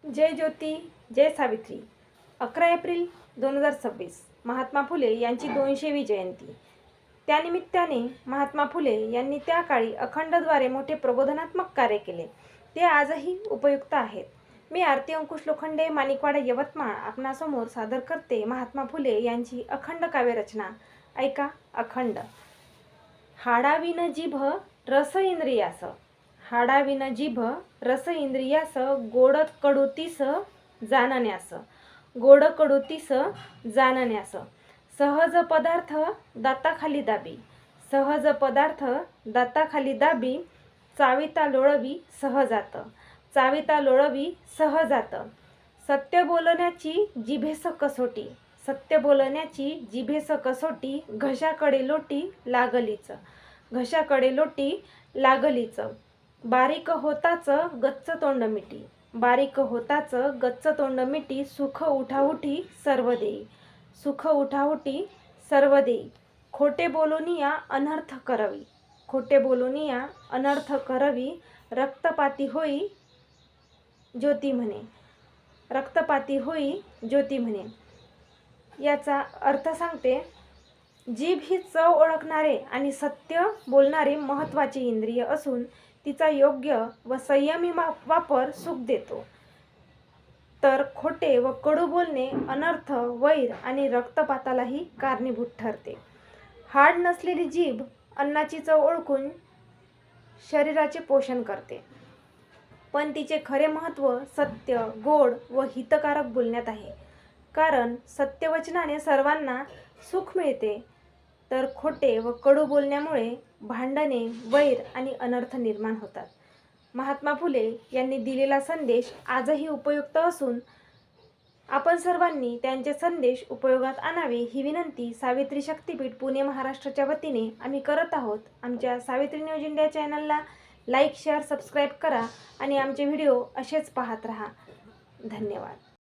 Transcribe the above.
जय ज्योती जय Savitri. 11 April 2026 Mahatma Phule यांची 200वी जयंती। त्यानिमित्ताने महात्मा फुले यांनी त्या काळी अखंडद्वारे मोठे प्रबोधनात्मक कार्य केले, ते आजही उपयुक्त आहेत। मी आरती अंकुश लोखंडे, माणिकवाडा, यवतमाळ आपणासमोर सादर करते महात्मा फुले यांची अखंड काव्यरचना। ऐका अखंड। हाडाविन जिभ रस इंद्रियास, हाडाविन जिभ रस इंद्रियास, गोड कडूतीस जाणण्यास, गोड कडूतीस जाणण्यास, सहज पदार्थ दाताखाली दाबी, सहज पदार्थ दाताखाली दाबी, चाविता लोळवी सहजात, चाविता लोळवी सहजात, सत्य बोलण्याची जिभेस कसोटी, सत्य बोलण्याची जिभेस कसोटी, घशाकडे लोटी लागलीच, घशाकडे लोटी लागलीच, बारीक होताच गच्च तोंड मिटी, बारीक होताच गच्च तोंड मिटी, सुख उठाउठी सर्व देई, सुख उठाउठी सर्व देई, खोटे बोलूनिया अनर्थ करवी, खोटे बोलूनिया अनर्थ करवी, रक्तपाती होई ज्योती म्हणे, रक्तपाती होई ज्योती म्हणे। याचा अर्थ सांगते, जीभ ही चव ओळखणारे आणि सत्य बोलणारे महत्त्वाचे इंद्रिय असून तिचा योग्य व संयमी वापर सुख देतो, तर खोटे व कडू बोलणे अनर्थ, वैर आणि रक्तपातालाही कारणीभूत ठरते। हाड नसलेली जीभ अन्नाची चव ओळखून शरीराचे पोषण करते, पण तिचे खरे महत्त्व सत्य, गोड व हितकारक बोलण्यात आहे, कारण सत्यवचनाने सर्वांना सुख मिळते, तर खोटे व कडू बोलण्यामुळे भांडणे, वैर आणि अनर्थ निर्माण होतात। महात्मा फुले यांनी दिलेला संदेश आजही उपयुक्त असून आपण सर्वांनी त्यांचे संदेश उपयोगात आणावे ही विनंती सावित्री शक्तीपीठ पुणे महाराष्ट्राच्या वतीने आम्ही करत आहोत। आमच्या सावित्री न्यूज इंडिया चॅनलला लाईक, शेअर, सबस्क्राईब करा आणि आमचे व्हिडिओ असेच पाहत रहा। धन्यवाद।